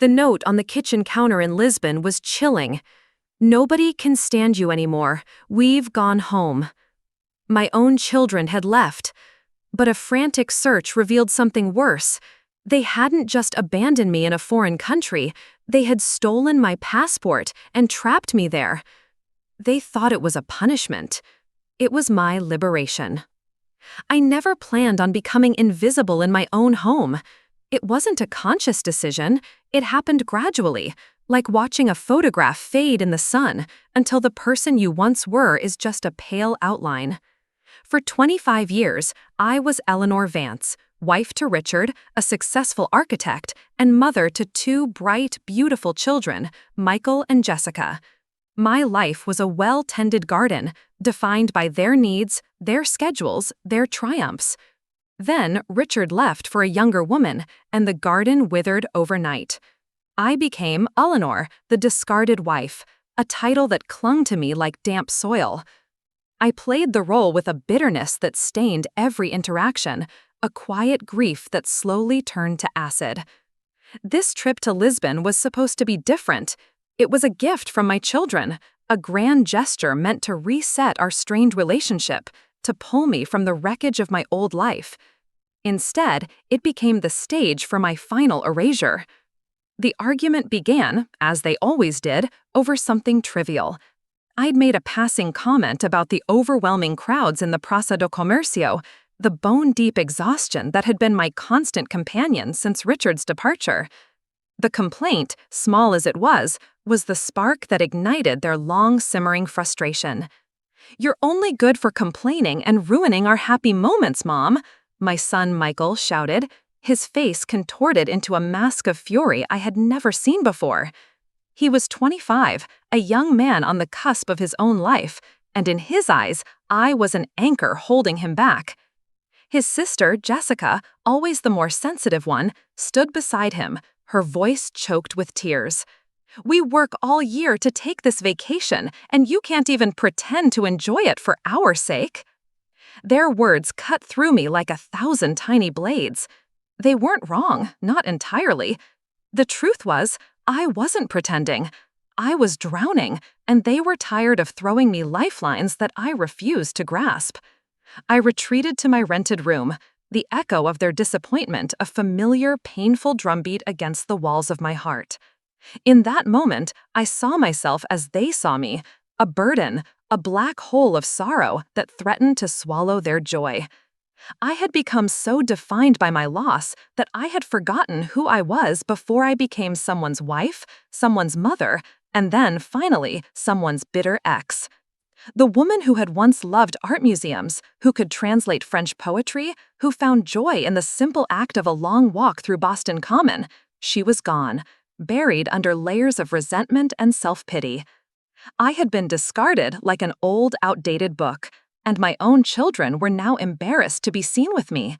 The note on the kitchen counter in Lisbon was chilling. "Nobody can stand you anymore. We've gone home." My own children had left. But a frantic search revealed something worse. They hadn't just abandoned me in a foreign country, they had stolen my passport and trapped me there. They thought it was a punishment. It was my liberation. I never planned on becoming invisible in my own home. It wasn't a conscious decision, it happened gradually, like watching a photograph fade in the sun until the person you once were is just a pale outline. For 25 years, I was Eleanor Vance, wife to Richard, a successful architect, and mother to two bright, beautiful children, Michael and Jessica. My life was a well-tended garden, defined by their needs, their schedules, their triumphs. Then Richard left for a younger woman, and the garden withered overnight. I became Eleanor, the discarded wife, a title that clung to me like damp soil. I played the role with a bitterness that stained every interaction, a quiet grief that slowly turned to acid. This trip to Lisbon was supposed to be different. It was a gift from my children, a grand gesture meant to reset our strained relationship, to pull me from the wreckage of my old life. Instead, it became the stage for my final erasure. The argument began, as they always did, over something trivial. I'd made a passing comment about the overwhelming crowds in the Praça do Comércio, the bone-deep exhaustion that had been my constant companion since Richard's departure. The complaint, small as it was the spark that ignited their long-simmering frustration. "You're only good for complaining and ruining our happy moments, Mom," my son Michael shouted, his face contorted into a mask of fury I had never seen before. He was 25, a young man on the cusp of his own life, and in his eyes, I was an anchor holding him back. His sister, Jessica, always the more sensitive one, stood beside him, her voice choked with tears. "We work all year to take this vacation, and you can't even pretend to enjoy it for our sake." Their words cut through me like 1,000 tiny blades. They weren't wrong, not entirely. The truth was, I wasn't pretending. I was drowning, and they were tired of throwing me lifelines that I refused to grasp. I retreated to my rented room, the echo of their disappointment a familiar, painful drumbeat against the walls of my heart. In that moment, I saw myself as they saw me, a burden, a black hole of sorrow that threatened to swallow their joy. I had become so defined by my loss that I had forgotten who I was before I became someone's wife, someone's mother, and then, finally, someone's bitter ex. The woman who had once loved art museums, who could translate French poetry, who found joy in the simple act of a long walk through Boston Common, she was gone, buried under layers of resentment and self-pity. I had been discarded like an old, outdated book, and my own children were now embarrassed to be seen with me.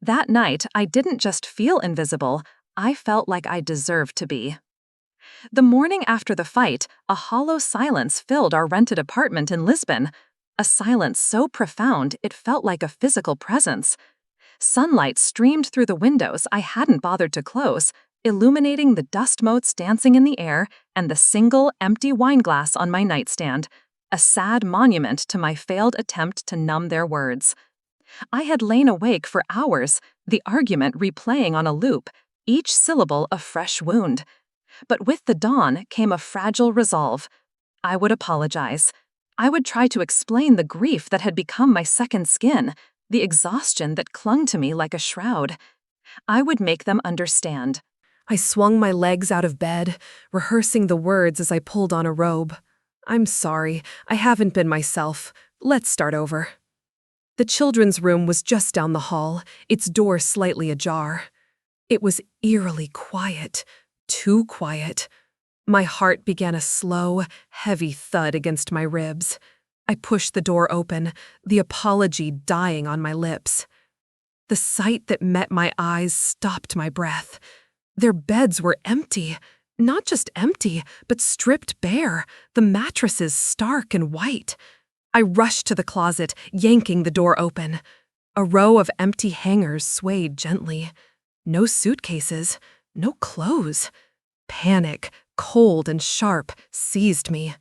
That night, I didn't just feel invisible, I felt like I deserved to be. The morning after the fight, a hollow silence filled our rented apartment in Lisbon, a silence so profound it felt like a physical presence. Sunlight streamed through the windows I hadn't bothered to close, illuminating the dust motes dancing in the air and the single empty wineglass on my nightstand, a sad monument to my failed attempt to numb their words. I had lain awake for hours, the argument replaying on a loop, each syllable a fresh wound. But with the dawn came a fragile resolve. I would apologize. I would try to explain the grief that had become my second skin, the exhaustion that clung to me like a shroud. I would make them understand. I swung my legs out of bed, rehearsing the words as I pulled on a robe. "I'm sorry, I haven't been myself. Let's start over." The children's room was just down the hall, its door slightly ajar. It was eerily quiet, too quiet. My heart began a slow, heavy thud against my ribs. I pushed the door open, the apology dying on my lips. The sight that met my eyes stopped my breath. Their beds were empty. Not just empty, but stripped bare, the mattresses stark and white. I rushed to the closet, yanking the door open. A row of empty hangers swayed gently. No suitcases, no clothes. Panic, cold and sharp, seized me.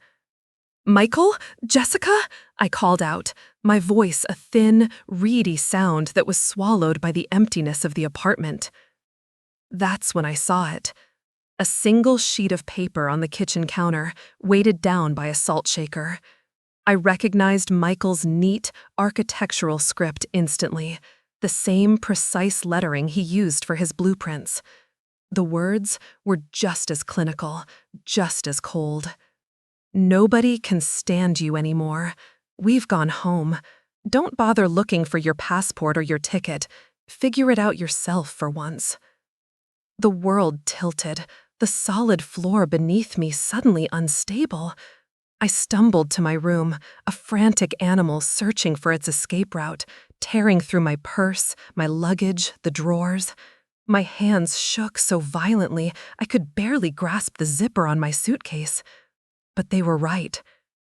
"Michael? Jessica?" I called out, my voice a thin, reedy sound that was swallowed by the emptiness of the apartment. That's when I saw it. A single sheet of paper on the kitchen counter, weighted down by a salt shaker. I recognized Michael's neat, architectural script instantly, the same precise lettering he used for his blueprints. The words were just as clinical, just as cold. "Nobody can stand you anymore. We've gone home. Don't bother looking for your passport or your ticket. Figure it out yourself for once." The world tilted, the solid floor beneath me suddenly unstable. I stumbled to my room, a frantic animal searching for its escape route, tearing through my purse, my luggage, the drawers. My hands shook so violently I could barely grasp the zipper on my suitcase. But they were right.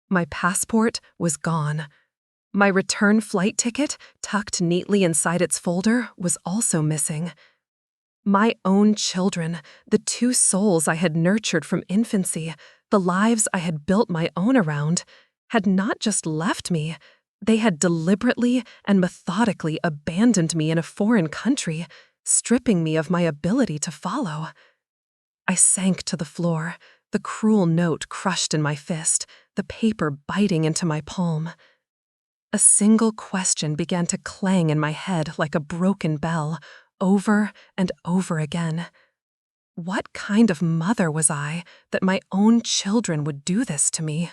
My passport was gone. My return flight ticket, tucked neatly inside its folder, was also missing. My own children, the two souls I had nurtured from infancy, the lives I had built my own around, had not just left me, they had deliberately and methodically abandoned me in a foreign country, stripping me of my ability to follow. I sank to the floor, the cruel note crushed in my fist, the paper biting into my palm. A single question began to clang in my head like a broken bell, over and over again. What kind of mother was I that my own children would do this to me?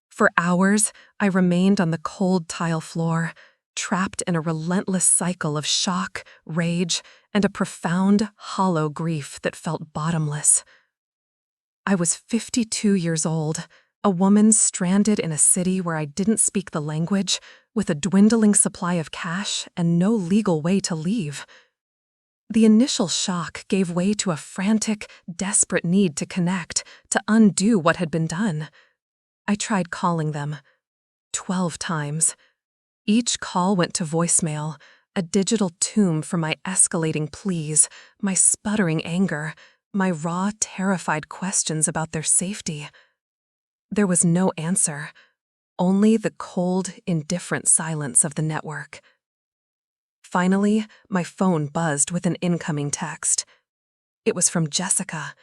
For hours, I remained on the cold tile floor, trapped in a relentless cycle of shock, rage, and a profound, hollow grief that felt bottomless. I was 52 years old, a woman stranded in a city where I didn't speak the language, with a dwindling supply of cash and no legal way to leave. The initial shock gave way to a frantic, desperate need to connect, to undo what had been done. I tried calling them. 12 times. Each call went to voicemail, a digital tomb for my escalating pleas, my sputtering anger, my raw, terrified questions about their safety. There was no answer, only the cold, indifferent silence of the network. Finally, my phone buzzed with an incoming text. It was from Jessica.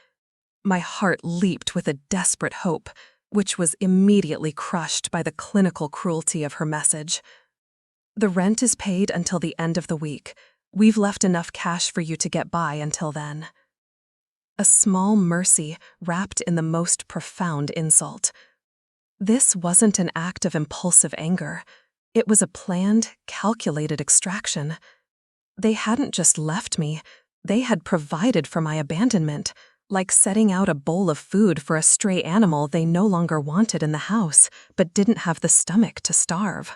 My heart leaped with a desperate hope, which was immediately crushed by the clinical cruelty of her message. "The rent is paid until the end of the week. We've left enough cash for you to get by until then." A small mercy wrapped in the most profound insult. This wasn't an act of impulsive anger. It was a planned, calculated extraction. They hadn't just left me, they had provided for my abandonment, like setting out a bowl of food for a stray animal they no longer wanted in the house, but didn't have the stomach to starve.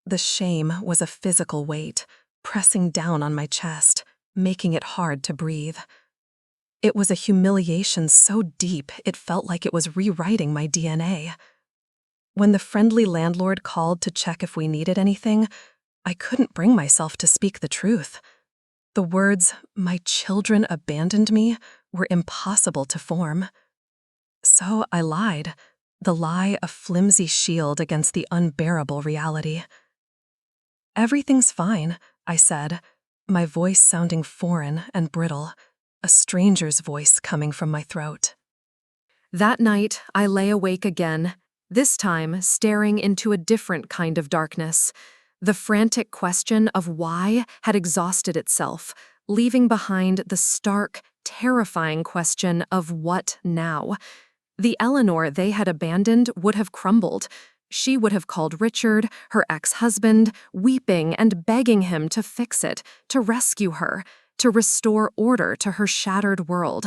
The shame was a physical weight, pressing down on my chest, making it hard to breathe. It was a humiliation so deep it felt like it was rewriting my DNA. When the friendly landlord called to check if we needed anything, I couldn't bring myself to speak the truth. The words, "my children abandoned me," were impossible to form. So I lied, the lie a flimsy shield against the unbearable reality. "Everything's fine," I said, my voice sounding foreign and brittle, a stranger's voice coming from my throat. That night, I lay awake again, this time staring into a different kind of darkness. The frantic question of why had exhausted itself, leaving behind the stark, terrifying question of what now. The Eleanor they had abandoned would have crumbled. She would have called Richard, her ex-husband, weeping and begging him to fix it, to rescue her, to restore order to her shattered world.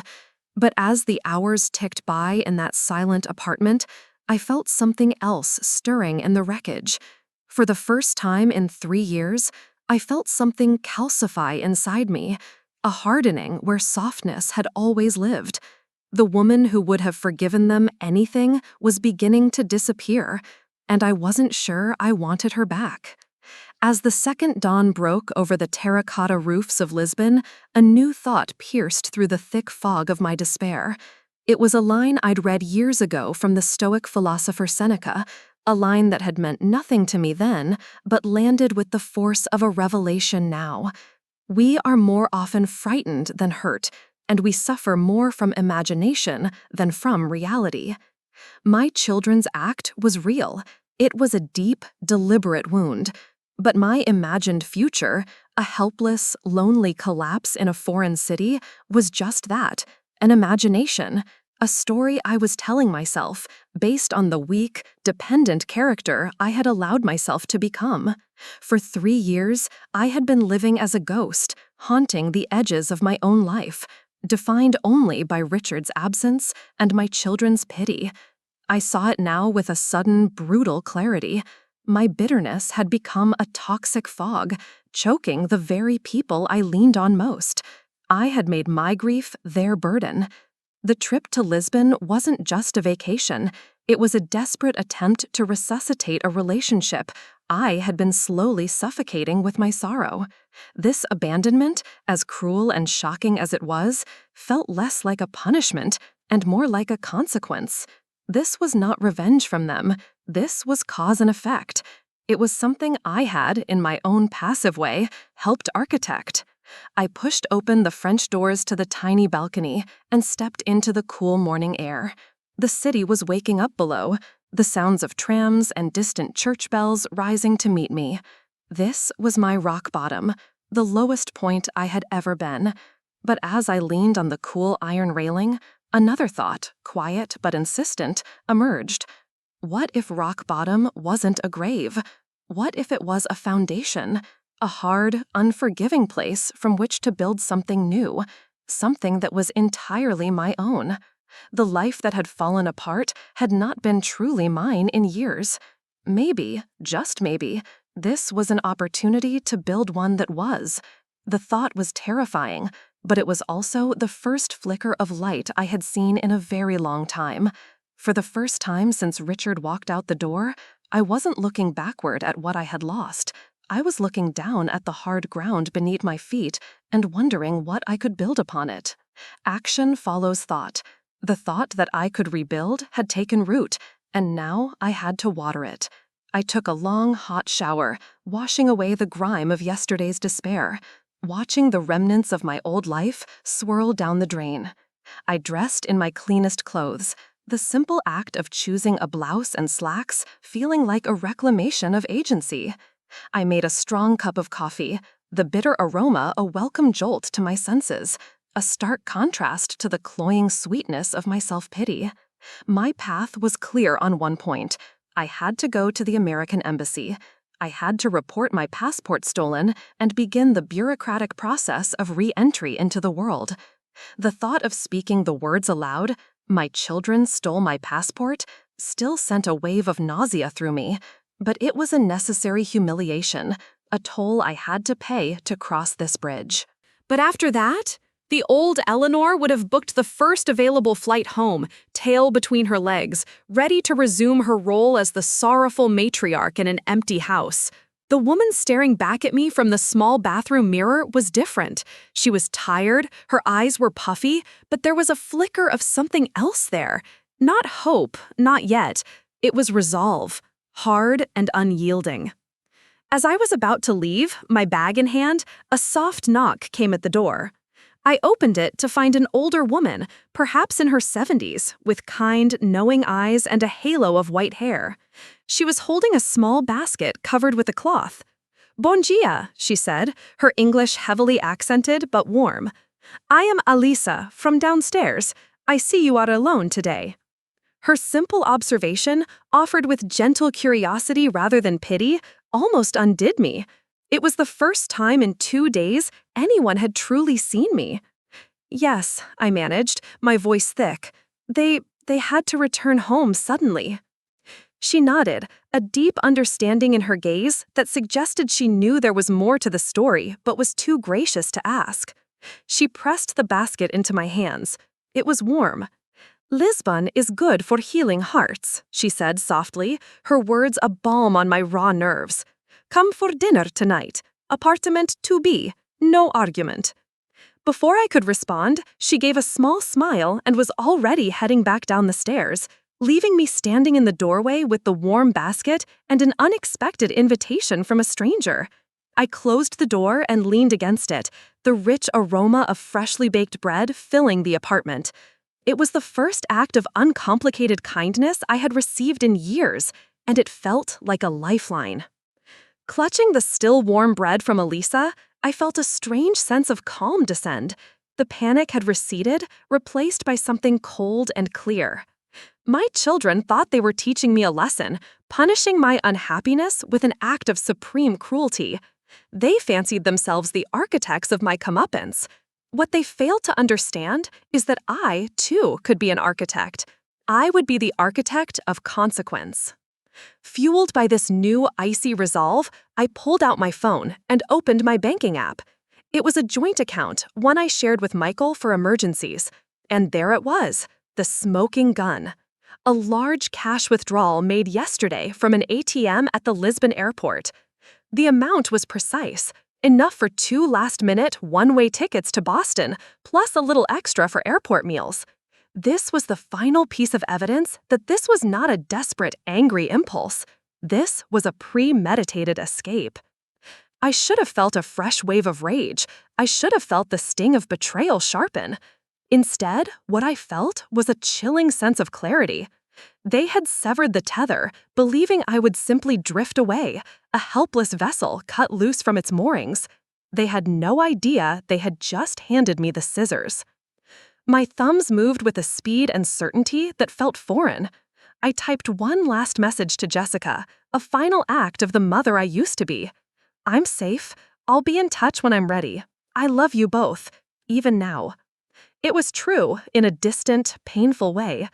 But as the hours ticked by in that silent apartment, I felt something else stirring in the wreckage. For the first time in 3 years, I felt something calcify inside me, a hardening where softness had always lived. The woman who would have forgiven them anything was beginning to disappear, and I wasn't sure I wanted her back. As the second dawn broke over the terracotta roofs of Lisbon, a new thought pierced through the thick fog of my despair. It was a line I'd read years ago from the Stoic philosopher Seneca, a line that had meant nothing to me then, but landed with the force of a revelation now. We are more often frightened than hurt, and we suffer more from imagination than from reality. My children's act was real. It was a deep, deliberate wound. But my imagined future, a helpless, lonely collapse in a foreign city, was just that, an imagination, a story I was telling myself based on the weak, dependent character I had allowed myself to become. For 3 years, I had been living as a ghost, haunting the edges of my own life, defined only by Richard's absence and my children's pity. I saw it now with a sudden, brutal clarity. My bitterness had become a toxic fog, choking the very people I leaned on most. I had made my grief their burden. The trip to Lisbon wasn't just a vacation. It was a desperate attempt to resuscitate a relationship I had been slowly suffocating with my sorrow. This abandonment, as cruel and shocking as it was, felt less like a punishment and more like a consequence. This was not revenge from them. This was cause and effect. It was something I had, in my own passive way, helped architect. I pushed open the French doors to the tiny balcony and stepped into the cool morning air. The city was waking up below, the sounds of trams and distant church bells rising to meet me. This was my rock bottom, the lowest point I had ever been. But as I leaned on the cool iron railing, another thought, quiet but insistent, emerged. What if rock bottom wasn't a grave? What if it was a foundation? A hard, unforgiving place from which to build something new, something that was entirely my own. The life that had fallen apart had not been truly mine in years. Maybe, just maybe, this was an opportunity to build one that was. The thought was terrifying, but it was also the first flicker of light I had seen in a very long time. For the first time since Richard walked out the door, I wasn't looking backward at what I had lost. I was looking down at the hard ground beneath my feet and wondering what I could build upon it. Action follows thought. The thought that I could rebuild had taken root, and now I had to water it. I took a long, hot shower, washing away the grime of yesterday's despair, watching the remnants of my old life swirl down the drain. I dressed in my cleanest clothes, the simple act of choosing a blouse and slacks feeling like a reclamation of agency. I made a strong cup of coffee, the bitter aroma a welcome jolt to my senses, a stark contrast to the cloying sweetness of my self-pity. My path was clear on one point. I had to go to the American embassy. I had to report my passport stolen and begin the bureaucratic process of re-entry into the world. The thought of speaking the words aloud, "My children stole my passport," still sent a wave of nausea through me, but it was a necessary humiliation, a toll I had to pay to cross this bridge. But after that, the old Eleanor would have booked the first available flight home, tail between her legs, ready to resume her role as the sorrowful matriarch in an empty house. The woman staring back at me from the small bathroom mirror was different. She was tired, her eyes were puffy, but there was a flicker of something else there. Not hope, not yet. It was resolve, hard and unyielding. As I was about to leave, my bag in hand, a soft knock came at the door. I opened it to find an older woman, perhaps in her 70s, with kind, knowing eyes and a halo of white hair. She was holding a small basket covered with a cloth. "Bon dia," she said, her English heavily accented but warm. "I am Alisa, from downstairs. I see you are alone today." Her simple observation, offered with gentle curiosity rather than pity, almost undid me. It was the first time in 2 days anyone had truly seen me. "Yes," I managed, my voice thick. They had to return home suddenly." She nodded, a deep understanding in her gaze that suggested she knew there was more to the story but was too gracious to ask. She pressed the basket into my hands. It was warm. "Lisbon is good for healing hearts," she said softly, her words a balm on my raw nerves. Come for dinner tonight. Apartment 2B. No argument. Before I could respond, she gave a small smile and was already heading back down the stairs, leaving me standing in the doorway with the warm basket and an unexpected invitation from a stranger. I closed the door and leaned against it, the rich aroma of freshly baked bread filling the apartment. It was the first act of uncomplicated kindness I had received in years, and it felt like a lifeline. Clutching the still warm bread from Elisa, I felt a strange sense of calm descend. The panic had receded, replaced by something cold and clear. My children thought they were teaching me a lesson, punishing my unhappiness with an act of supreme cruelty. They fancied themselves the architects of my comeuppance. What they failed to understand is that I, too, could be an architect. I would be the architect of consequence. Fueled by this new, icy resolve, I pulled out my phone and opened my banking app. It was a joint account, one I shared with Michael for emergencies. And there it was, the smoking gun. A large cash withdrawal made yesterday from an ATM at the Lisbon airport. The amount was precise, enough for 2 last-minute, one-way tickets to Boston, plus a little extra for airport meals. This was the final piece of evidence that this was not a desperate, angry impulse. This was a premeditated escape. I should have felt a fresh wave of rage. I should have felt the sting of betrayal sharpen. Instead, what I felt was a chilling sense of clarity. They had severed the tether, believing I would simply drift away, a helpless vessel cut loose from its moorings. They had no idea they had just handed me the scissors. My thumbs moved with a speed and certainty that felt foreign. I typed one last message to Jessica, a final act of the mother I used to be. I'm safe. I'll be in touch when I'm ready. I love you both, even now. It was true, in a distant, painful way.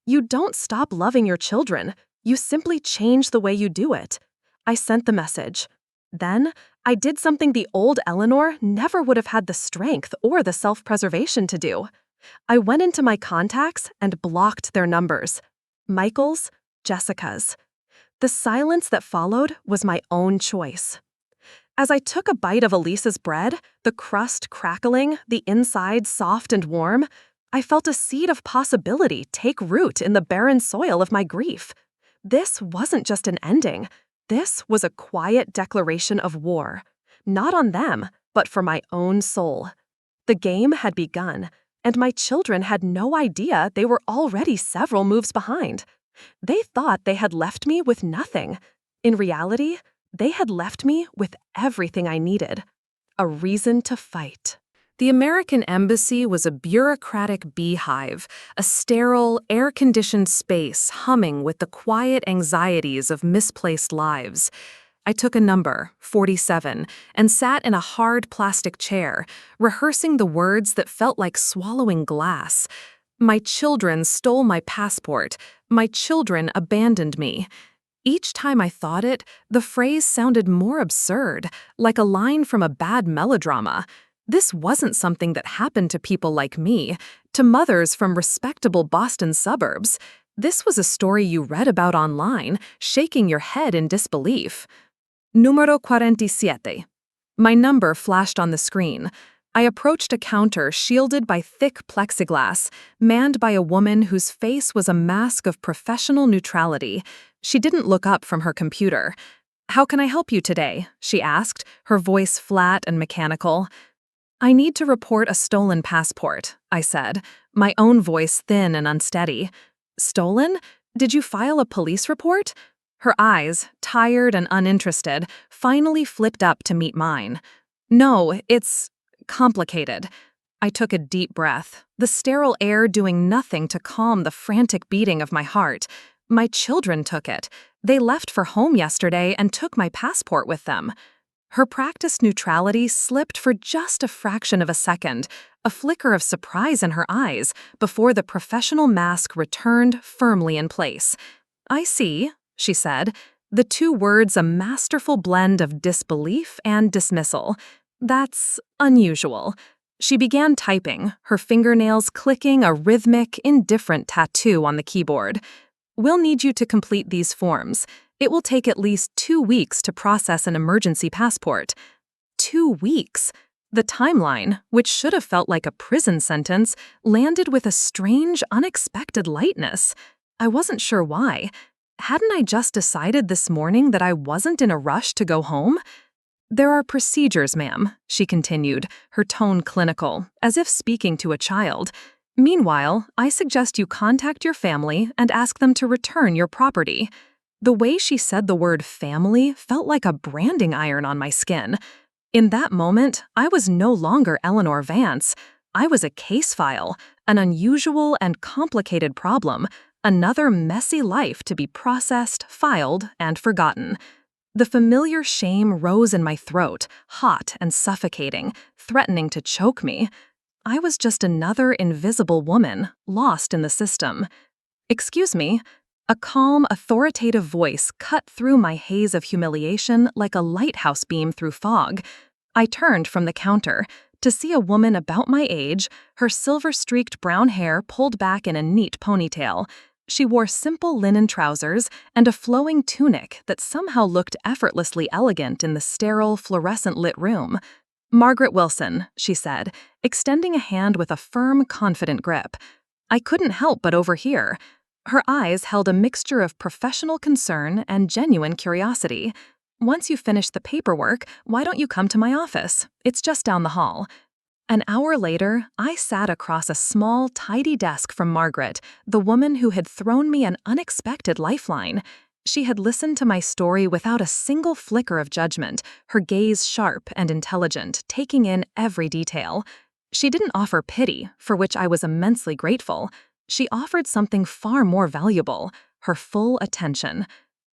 You don't stop loving your children. You simply change the way you do it. I sent the message. Then, I did something the old Eleanor never would have had the strength or the self-preservation to do. I went into my contacts and blocked their numbers. Michael's, Jessica's. The silence that followed was my own choice. As I took a bite of Elisa's bread, the crust crackling, the inside soft and warm, I felt a seed of possibility take root in the barren soil of my grief. This wasn't just an ending. This was a quiet declaration of war. Not on them, but for my own soul. The game had begun, and my children had no idea they were already several moves behind. They thought they had left me with nothing. In reality, they had left me with everything I needed. A reason to fight. The American embassy was a bureaucratic beehive, a sterile, air-conditioned space humming with the quiet anxieties of misplaced lives. I took a number, 47, and sat in a hard plastic chair, rehearsing the words that felt like swallowing glass. My children stole my passport. My children abandoned me. Each time I thought it, the phrase sounded more absurd, like a line from a bad melodrama. This wasn't something that happened to people like me, to mothers from respectable Boston suburbs. This was a story you read about online, shaking your head in disbelief. Número 47. My number flashed on the screen. I approached a counter shielded by thick plexiglass, manned by a woman whose face was a mask of professional neutrality. She didn't look up from her computer. "How can I help you today?" she asked, her voice flat and mechanical. "I need to report a stolen passport," I said, my own voice thin and unsteady. "Stolen? Did you file a police report?" Her eyes, tired and uninterested, finally flipped up to meet mine. "No, it's complicated." I took a deep breath, the sterile air doing nothing to calm the frantic beating of my heart. My children took it. They left for home yesterday and took my passport with them. Her practiced neutrality slipped for just a fraction of a second, a flicker of surprise in her eyes, before the professional mask returned firmly in place. "I see," she said, the two words a masterful blend of disbelief and dismissal. "That's unusual." She began typing, her fingernails clicking a rhythmic, indifferent tattoo on the keyboard. "We'll need you to complete these forms. It will take at least 2 weeks to process an emergency passport. 2 weeks. The timeline, which should have felt like a prison sentence, landed with a strange, unexpected lightness. I wasn't sure why. Hadn't I just decided this morning that I wasn't in a rush to go home? There are procedures, ma'am, she continued, her tone clinical, as if speaking to a child. Meanwhile, I suggest you contact your family and ask them to return your property. The way she said the word family felt like a branding iron on my skin. In that moment, I was no longer Eleanor Vance. I was a case file, an unusual and complicated problem, another messy life to be processed, filed, and forgotten. The familiar shame rose in my throat, hot and suffocating, threatening to choke me. I was just another invisible woman, lost in the system. "Excuse me." A calm, authoritative voice cut through my haze of humiliation like a lighthouse beam through fog. I turned from the counter to see a woman about my age, her silver-streaked brown hair pulled back in a neat ponytail. She wore simple linen trousers and a flowing tunic that somehow looked effortlessly elegant in the sterile, fluorescent-lit room. "Margaret Wilson," she said, extending a hand with a firm, confident grip. I couldn't help but overhear. Her eyes held a mixture of professional concern and genuine curiosity. "Once you finish the paperwork, why don't you come to my office? It's just down the hall." An hour later, I sat across a small, tidy desk from Margaret, the woman who had thrown me an unexpected lifeline. She had listened to my story without a single flicker of judgment, her gaze sharp and intelligent, taking in every detail. She didn't offer pity, for which I was immensely grateful. She offered something far more valuable, her full attention.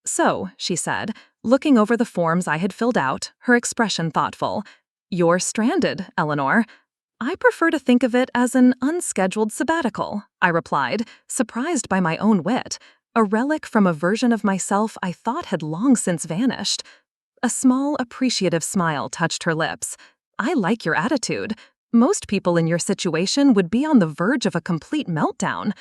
"So," she said, looking over the forms I had filled out, her expression thoughtful, "you're stranded, Eleanor." "I prefer to think of it as an unscheduled sabbatical," I replied, surprised by my own wit, a relic from a version of myself I thought had long since vanished. A small, appreciative smile touched her lips. "I like your attitude. Most people in your situation would be on the verge of a complete meltdown."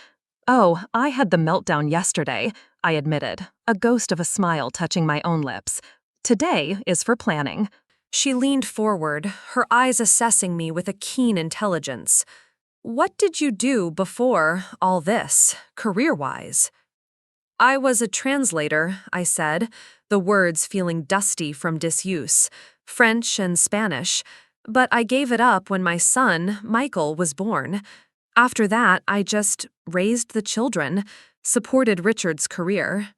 "Oh, I had the meltdown yesterday," I admitted, a ghost of a smile touching my own lips. "Today is for planning." She leaned forward, her eyes assessing me with a keen intelligence. "What did you do before all this, career-wise?" "I was a translator," I said, the words feeling dusty from disuse, "French and Spanish. But I gave it up when my son, Michael, was born. After that, I just raised the children, supported Richard's career."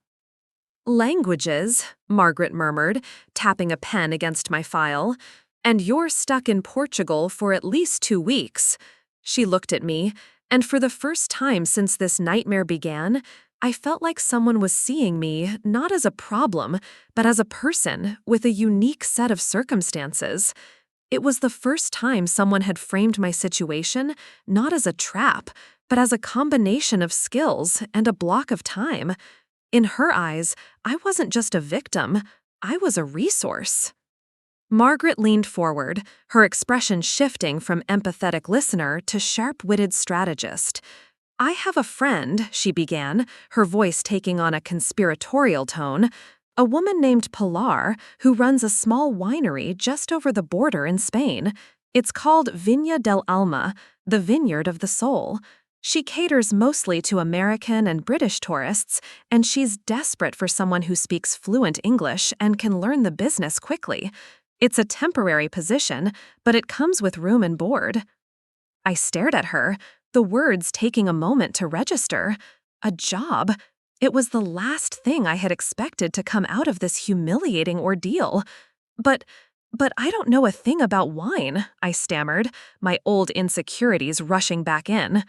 "Languages," Margaret murmured, tapping a pen against my file. "And you're stuck in Portugal for at least 2 weeks." She looked at me, and for the first time since this nightmare began, I felt like someone was seeing me not as a problem, but as a person with a unique set of circumstances. It was the first time someone had framed my situation not as a trap, but as a combination of skills and a block of time. In her eyes, I wasn't just a victim, I was a resource. Margaret leaned forward, her expression shifting from empathetic listener to sharp-witted strategist. "I have a friend," she began, her voice taking on a conspiratorial tone, "a woman named Pilar who runs a small winery just over the border in Spain. It's called Viña del Alma, the Vineyard of the Soul. She caters mostly to American and British tourists, and she's desperate for someone who speaks fluent English and can learn the business quickly. It's a temporary position, but it comes with room and board." I stared at her, the words taking a moment to register. A job. It was the last thing I had expected to come out of this humiliating ordeal. But I don't know a thing about wine," I stammered, my old insecurities rushing back in.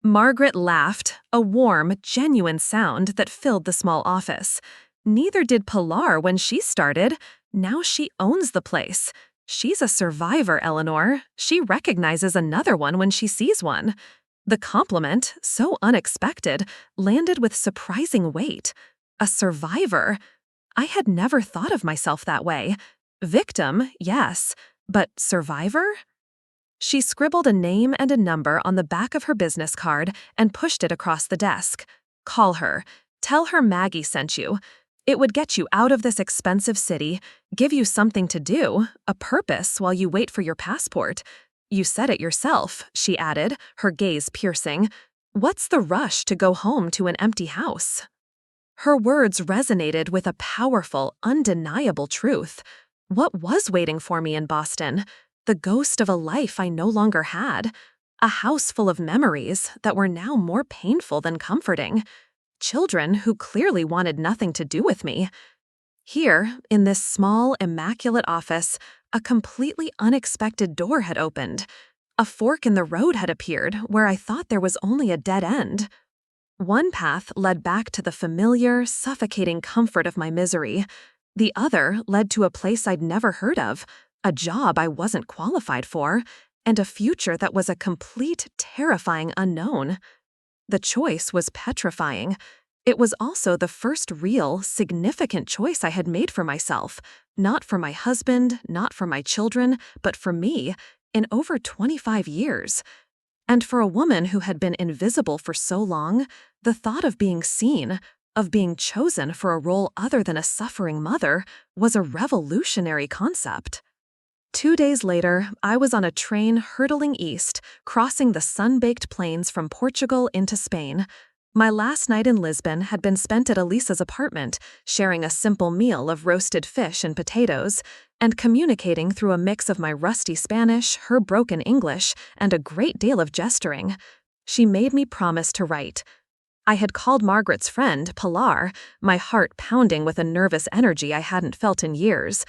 Margaret laughed, a warm, genuine sound that filled the small office. "Neither did Pilar when she started. Now she owns the place. She's a survivor, Eleanor. She recognizes another one when she sees one." The compliment, so unexpected, landed with surprising weight. A survivor? I had never thought of myself that way. Victim, yes, but survivor? She scribbled a name and a number on the back of her business card and pushed it across the desk. "Call her. Tell her Maggie sent you. It would get you out of this expensive city, give you something to do, a purpose while you wait for your passport. You said it yourself, she added, her gaze piercing. What's the rush to go home to an empty house? Her words resonated with a powerful, undeniable truth. What was waiting for me in Boston? The ghost of a life I no longer had. A house full of memories that were now more painful than comforting. Children who clearly wanted nothing to do with me. Here, in this small, immaculate office, a completely unexpected door had opened. A fork in the road had appeared where I thought there was only a dead end. One path led back to the familiar, suffocating comfort of my misery. The other led to a place I'd never heard of, a job I wasn't qualified for, and a future that was a complete, terrifying unknown. The choice was petrifying. It was also the first real, significant choice I had made for myself, not for my husband, not for my children, but for me, in over 25 years. And for a woman who had been invisible for so long, the thought of being seen, of being chosen for a role other than a suffering mother, was a revolutionary concept. 2 days later, I was on a train hurtling east, crossing the sun-baked plains from Portugal into Spain. My last night in Lisbon had been spent at Elisa's apartment, sharing a simple meal of roasted fish and potatoes, and communicating through a mix of my rusty Spanish, her broken English, and a great deal of gesturing. She made me promise to write. I had called Margaret's friend, Pilar, my heart pounding with a nervous energy I hadn't felt in years.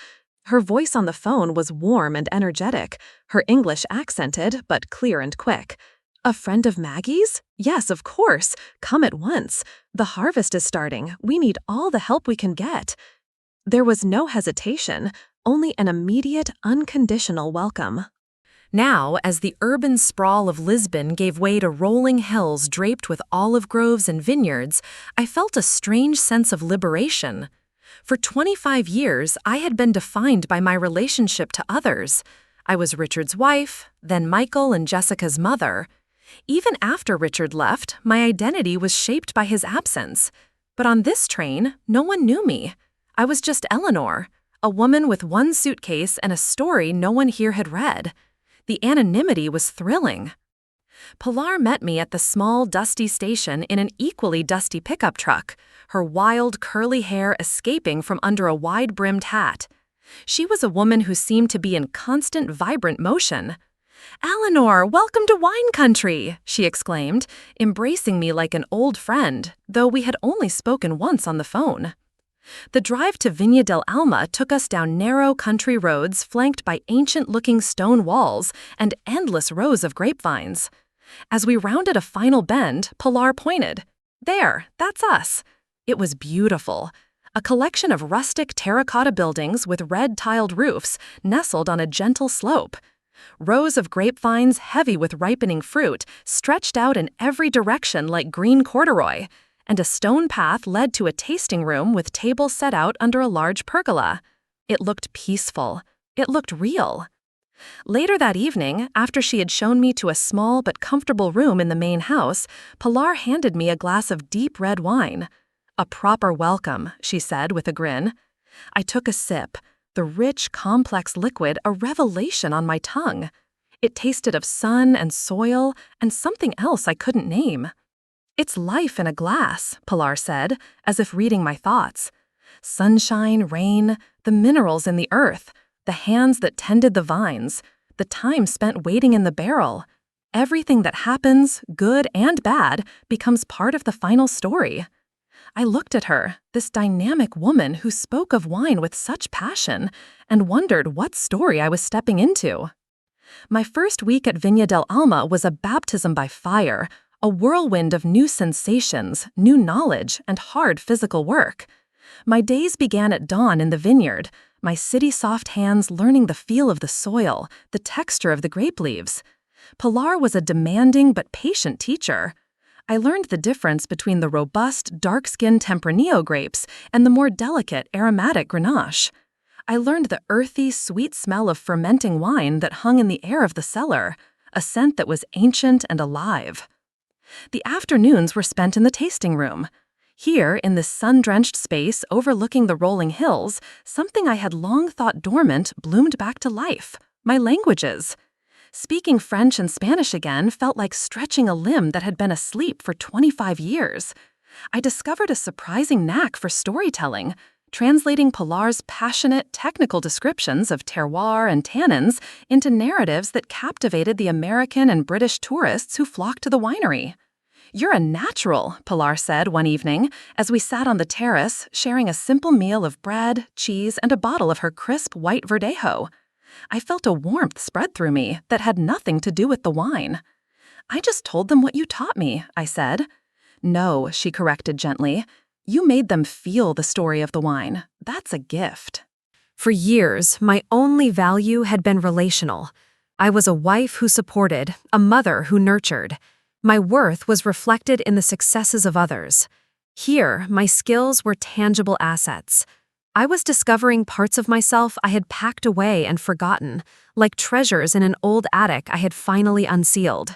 Her voice on the phone was warm and energetic, her English accented but clear and quick. A friend of Maggie's? Yes, of course. Come at once. The harvest is starting. We need all the help we can get. There was no hesitation, only an immediate, unconditional welcome. Now, as the urban sprawl of Lisbon gave way to rolling hills draped with olive groves and vineyards, I felt a strange sense of liberation. For 25 years, I had been defined by my relationship to others. I was Richard's wife, then Michael and Jessica's mother. Even after Richard left, my identity was shaped by his absence. But on this train, no one knew me. I was just Eleanor, a woman with one suitcase and a story no one here had read. The anonymity was thrilling. Pilar met me at the small, dusty station in an equally dusty pickup truck, her wild, curly hair escaping from under a wide-brimmed hat. She was a woman who seemed to be in constant, vibrant motion. "Eleanor, welcome to wine country!" she exclaimed, embracing me like an old friend, though we had only spoken once on the phone. The drive to Viña del Alma took us down narrow country roads flanked by ancient-looking stone walls and endless rows of grapevines. As we rounded a final bend, Pilar pointed. "There, that's us." It was beautiful. A collection of rustic terracotta buildings with red-tiled roofs nestled on a gentle slope. Rows of grapevines heavy with ripening fruit stretched out in every direction like green corduroy, and a stone path led to a tasting room with tables set out under a large pergola. It looked peaceful. It looked real. Later that evening, after she had shown me to a small but comfortable room in the main house, Pilar handed me a glass of deep red wine. "A proper welcome," she said with a grin. I took a sip, the rich, complex liquid a revelation on my tongue. It tasted of sun and soil and something else I couldn't name. "It's life in a glass," Pilar said, as if reading my thoughts. Sunshine, rain, the minerals in the earth, the hands that tended the vines, the time spent waiting in the barrel. Everything that happens, good and bad, becomes part of the final story. I looked at her, this dynamic woman who spoke of wine with such passion, and wondered what story I was stepping into. My first week at Viña del Alma was a baptism by fire, a whirlwind of new sensations, new knowledge, and hard physical work. My days began at dawn in the vineyard, my city-soft hands learning the feel of the soil, the texture of the grape leaves. Pilar was a demanding but patient teacher. I learned the difference between the robust, dark-skinned Tempranillo grapes and the more delicate, aromatic Grenache. I learned the earthy, sweet smell of fermenting wine that hung in the air of the cellar, a scent that was ancient and alive. The afternoons were spent in the tasting room. Here, in this sun-drenched space overlooking the rolling hills, something I had long thought dormant bloomed back to life: my languages. Speaking French and Spanish again felt like stretching a limb that had been asleep for 25 years. I discovered a surprising knack for storytelling, translating Pilar's passionate, technical descriptions of terroir and tannins into narratives that captivated the American and British tourists who flocked to the winery. "You're a natural," Pilar said one evening, as we sat on the terrace, sharing a simple meal of bread, cheese, and a bottle of her crisp white Verdejo. I felt a warmth spread through me that had nothing to do with the wine. "I just told them what you taught me," I said. "No," she corrected gently. "You made them feel the story of the wine. That's a gift." For years, my only value had been relational. I was a wife who supported, a mother who nurtured. My worth was reflected in the successes of others. Here, my skills were tangible assets. I was discovering parts of myself I had packed away and forgotten, like treasures in an old attic I had finally unsealed.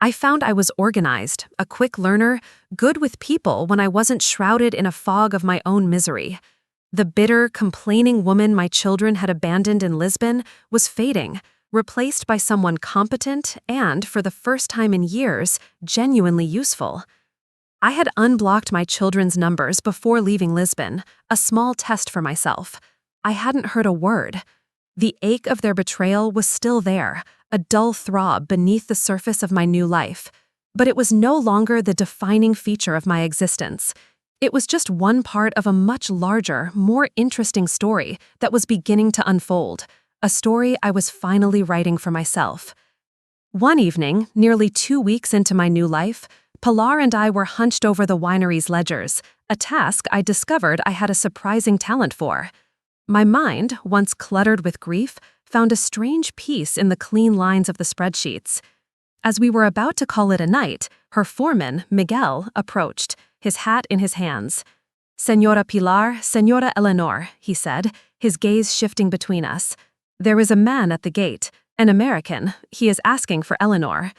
I found I was organized, a quick learner, good with people when I wasn't shrouded in a fog of my own misery. The bitter, complaining woman my children had abandoned in Lisbon was fading, replaced by someone competent and, for the first time in years, genuinely useful. I had unblocked my children's numbers before leaving Lisbon, a small test for myself. I hadn't heard a word. The ache of their betrayal was still there, a dull throb beneath the surface of my new life. But it was no longer the defining feature of my existence. It was just one part of a much larger, more interesting story that was beginning to unfold, a story I was finally writing for myself. One evening, nearly 2 weeks into my new life, Pilar and I were hunched over the winery's ledgers, a task I discovered I had a surprising talent for. My mind, once cluttered with grief, found a strange peace in the clean lines of the spreadsheets. As we were about to call it a night, her foreman, Miguel, approached, his hat in his hands. "Señora Pilar, Señora Eleanor," he said, his gaze shifting between us. "There is a man at the gate, an American. He is asking for Eleanor."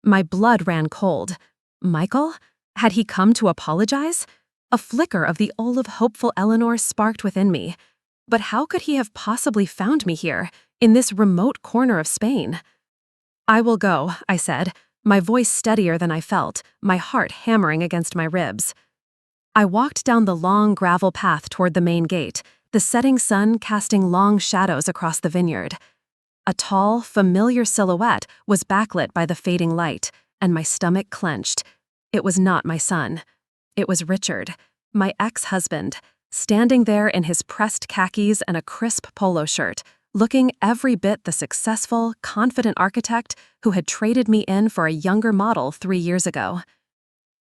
My blood ran cold. Michael? Had he come to apologize? A flicker of the olive hopeful Eleanor sparked within me. But how could he have possibly found me here, in this remote corner of Spain? "I will go," I said, my voice steadier than I felt, my heart hammering against my ribs. I walked down the long gravel path toward the main gate, the setting sun casting long shadows across the vineyard. A tall, familiar silhouette was backlit by the fading light, and my stomach clenched. It was not my son. It was Richard, my ex-husband, standing there in his pressed khakis and a crisp polo shirt, looking every bit the successful, confident architect who had traded me in for a younger model 3 years ago.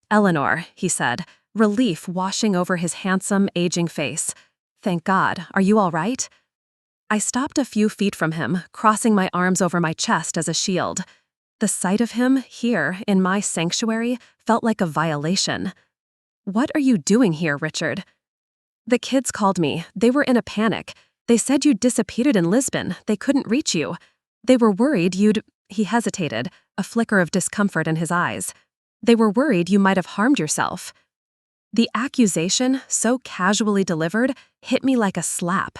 "Eleanor," he said, relief washing over his handsome, aging face. "Thank God. Are you all right?" I stopped a few feet from him, crossing my arms over my chest as a shield. The sight of him, here, in my sanctuary, felt like a violation. "What are you doing here, Richard?" "The kids called me. They were in a panic. They said you'd disappeared in Lisbon. They couldn't reach you. They were worried you'd—" He hesitated, a flicker of discomfort in his eyes. "They were worried you might have harmed yourself." The accusation, so casually delivered, hit me like a slap.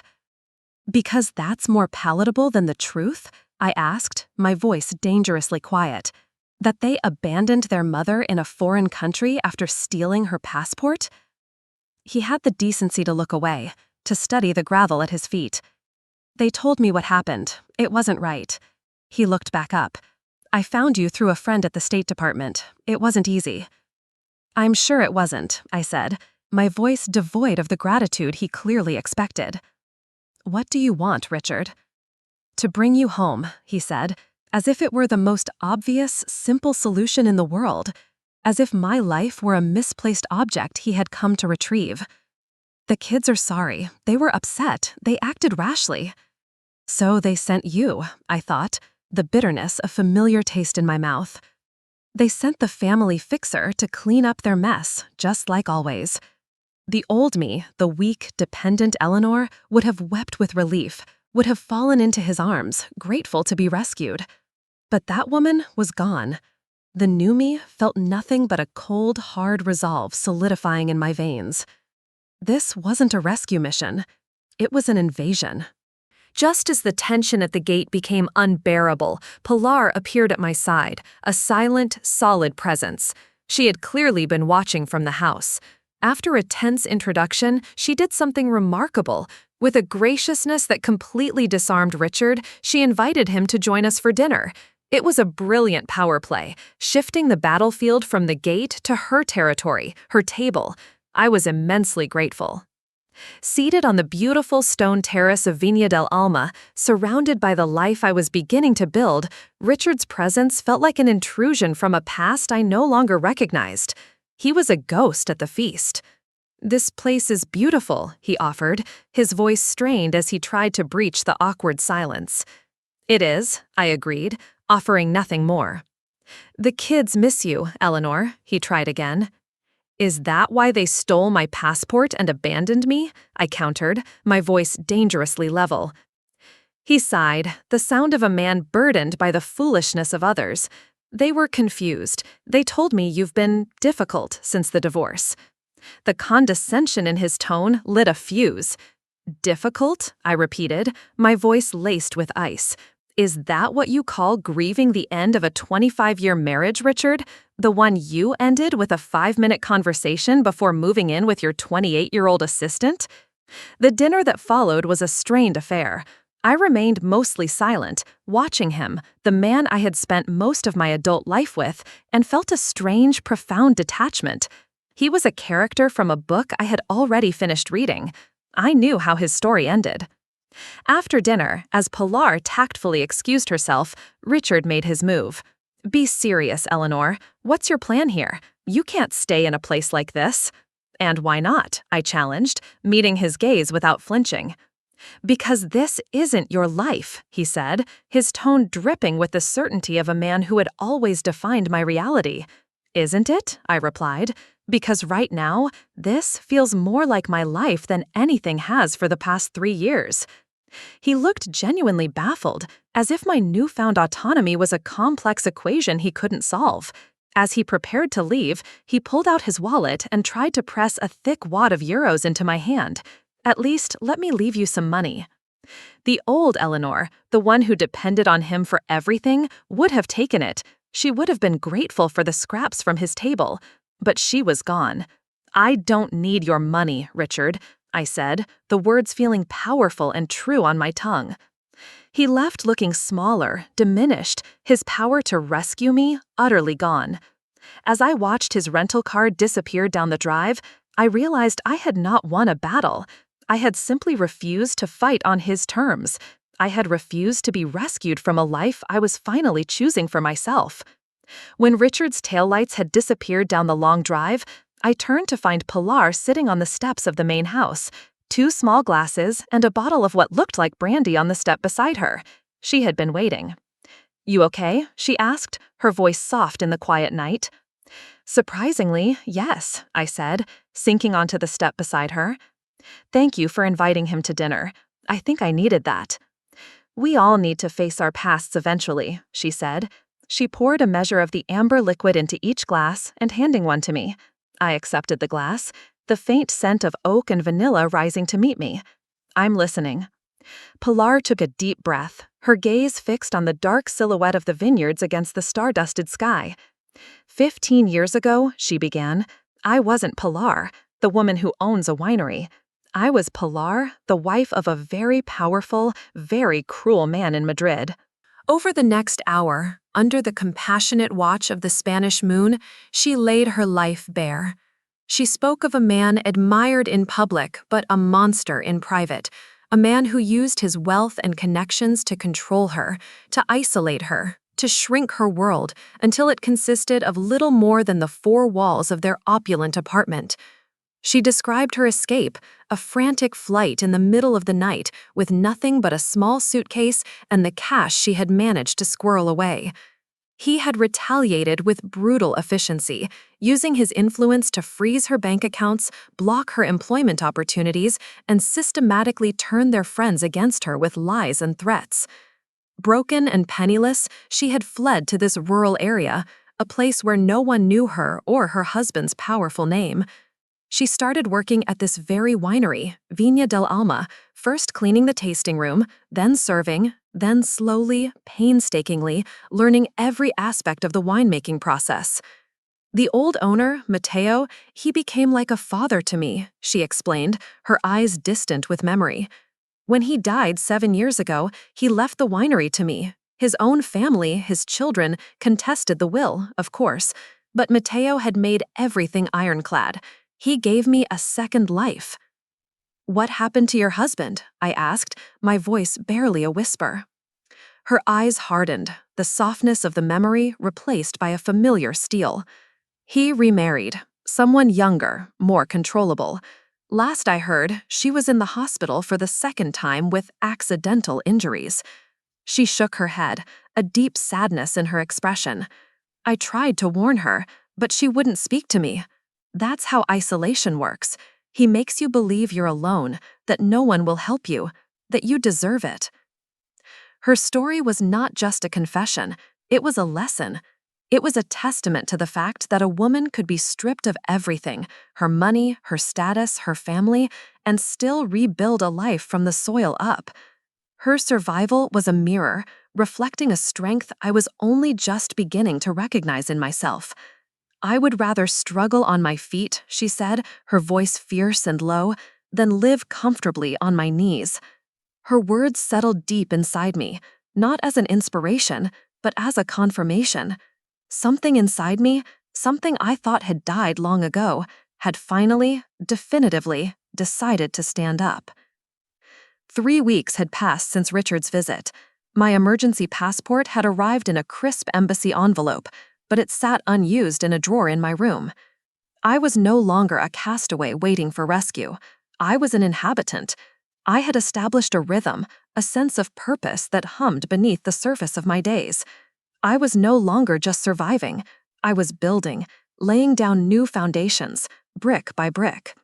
"Because that's more palatable than the truth?" I asked, my voice dangerously quiet. "That they abandoned their mother in a foreign country after stealing her passport?" He had the decency to look away, to study the gravel at his feet. "They told me what happened. It wasn't right." He looked back up. "I found you through a friend at the State Department. It wasn't easy." "I'm sure it wasn't," I said, my voice devoid of the gratitude he clearly expected. "What do you want, Richard?" "To bring you home," he said, as if it were the most obvious, simple solution in the world, as if my life were a misplaced object he had come to retrieve. "The kids are sorry. They were upset. They acted rashly." "So they sent you," I thought, the bitterness a familiar taste in my mouth. "They sent the family fixer to clean up their mess, just like always." The old me, the weak, dependent Eleanor, would have wept with relief, would have fallen into his arms, grateful to be rescued. But that woman was gone. The new me felt nothing but a cold, hard resolve solidifying in my veins. This wasn't a rescue mission. It was an invasion. Just as the tension at the gate became unbearable, Pilar appeared at my side, a silent, solid presence. She had clearly been watching from the house. After a tense introduction, she did something remarkable. With a graciousness that completely disarmed Richard, she invited him to join us for dinner. It was a brilliant power play, shifting the battlefield from the gate to her territory, her table. I was immensely grateful. Seated on the beautiful stone terrace of Viña del Alma, surrounded by the life I was beginning to build, Richard's presence felt like an intrusion from a past I no longer recognized. He was a ghost at the feast. "This place is beautiful," he offered, his voice strained as he tried to breach the awkward silence. "It is," I agreed, offering nothing more. "The kids miss you, Eleanor," he tried again. "Is that why they stole my passport and abandoned me?" I countered, my voice dangerously level. He sighed, the sound of a man burdened by the foolishness of others. "They were confused. They told me you've been difficult since the divorce." The condescension in his tone lit a fuse. "Difficult?" I repeated, my voice laced with ice. "Is that what you call grieving the end of a 25-year marriage, Richard? The one you ended with a 5-minute conversation before moving in with your 28-year-old assistant?" The dinner that followed was a strained affair. I remained mostly silent, watching him, the man I had spent most of my adult life with, and felt a strange, profound detachment. He was a character from a book I had already finished reading. I knew how his story ended. After dinner, as Pilar tactfully excused herself, Richard made his move. "Be serious, Eleanor. What's your plan here? You can't stay in a place like this." "And why not?" I challenged, meeting his gaze without flinching. "Because this isn't your life," he said, his tone dripping with the certainty of a man who had always defined my reality. "Isn't it?" I replied. "Because right now, this feels more like my life than anything has for the past 3 years." He looked genuinely baffled, as if my newfound autonomy was a complex equation he couldn't solve. As he prepared to leave, he pulled out his wallet and tried to press a thick wad of euros into my hand. "At least, let me leave you some money." The old Eleanor, the one who depended on him for everything, would have taken it. She would have been grateful for the scraps from his table. But she was gone. "I don't need your money, Richard," I said, the words feeling powerful and true on my tongue. He left looking smaller, diminished, his power to rescue me utterly gone. As I watched his rental car disappear down the drive, I realized I had not won a battle. I had simply refused to fight on his terms. I had refused to be rescued from a life I was finally choosing for myself. When Richard's taillights had disappeared down the long drive, I turned to find Pilar sitting on the steps of the main house, 2 small glasses and a bottle of what looked like brandy on the step beside her. She had been waiting. "You okay?" she asked, her voice soft in the quiet night. "Surprisingly, yes," I said, sinking onto the step beside her. "Thank you for inviting him to dinner. I think I needed that." "We all need to face our pasts eventually," she said. She poured a measure of the amber liquid into each glass and handing one to me. I accepted the glass, the faint scent of oak and vanilla rising to meet me. "I'm listening." Pilar took a deep breath, her gaze fixed on the dark silhouette of the vineyards against the star-dusted sky. 15 years ago, she began, I wasn't Pilar, the woman who owns a winery. I was Pilar, the wife of a very powerful, very cruel man in Madrid. Over the next hour, under the compassionate watch of the Spanish moon, she laid her life bare. She spoke of a man admired in public but a monster in private, a man who used his wealth and connections to control her, to isolate her, to shrink her world until it consisted of little more than the 4 walls of their opulent apartment. She described her escape, a frantic flight in the middle of the night with nothing but a small suitcase and the cash she had managed to squirrel away. He had retaliated with brutal efficiency, using his influence to freeze her bank accounts, block her employment opportunities, and systematically turn their friends against her with lies and threats. Broken and penniless, she had fled to this rural area, a place where no one knew her or her husband's powerful name. She started working at this very winery, Viña del Alma, first cleaning the tasting room, then serving, then slowly, painstakingly, learning every aspect of the winemaking process. The old owner, Mateo, he became like a father to me, she explained, her eyes distant with memory. When he died 7 years ago, he left the winery to me. His own family, his children, contested the will, of course, but Mateo had made everything ironclad. He gave me a second life. "What happened to your husband?" I asked, my voice barely a whisper. Her eyes hardened, the softness of the memory replaced by a familiar steel. He remarried, someone younger, more controllable. Last I heard, she was in the hospital for the second time with accidental injuries. She shook her head, a deep sadness in her expression. I tried to warn her, but she wouldn't speak to me. That's how isolation works. He makes you believe you're alone, that no one will help you, that you deserve it. Her story was not just a confession, it was a lesson. It was a testament to the fact that a woman could be stripped of everything, her money, her status, her family, and still rebuild a life from the soil up. Her survival was a mirror, reflecting a strength I was only just beginning to recognize in myself. "I would rather struggle on my feet," she said, her voice fierce and low, "than live comfortably on my knees." Her words settled deep inside me, not as an inspiration, but as a confirmation. Something inside me, something I thought had died long ago, had finally, definitively, decided to stand up. 3 weeks had passed since Richard's visit. My emergency passport had arrived in a crisp embassy envelope, but it sat unused in a drawer in my room. I was no longer a castaway waiting for rescue. I was an inhabitant. I had established a rhythm, a sense of purpose that hummed beneath the surface of my days. I was no longer just surviving. I was building, laying down new foundations, brick by brick.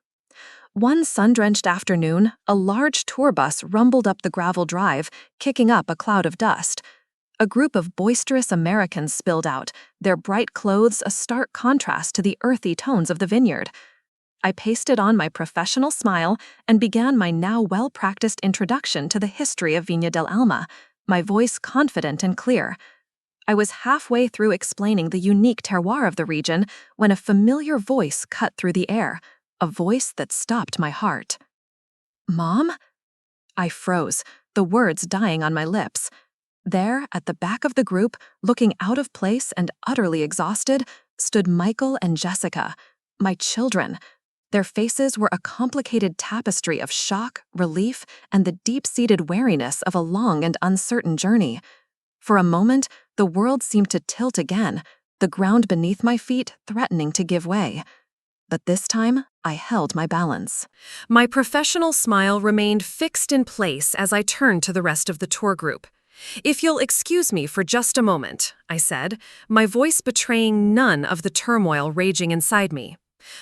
One sun-drenched afternoon, a large tour bus rumbled up the gravel drive, kicking up a cloud of dust. A group of boisterous Americans spilled out, their bright clothes a stark contrast to the earthy tones of the vineyard. I pasted on my professional smile and began my now well-practiced introduction to the history of Viña del Alma, my voice confident and clear. I was halfway through explaining the unique terroir of the region when a familiar voice cut through the air, a voice that stopped my heart. "Mom?" I froze, the words dying on my lips. There, at the back of the group, looking out of place and utterly exhausted, stood Michael and Jessica, my children. Their faces were a complicated tapestry of shock, relief, and the deep-seated weariness of a long and uncertain journey. For a moment, the world seemed to tilt again, the ground beneath my feet threatening to give way. But this time, I held my balance. My professional smile remained fixed in place as I turned to the rest of the tour group. "If you'll excuse me for just a moment," I said, my voice betraying none of the turmoil raging inside me.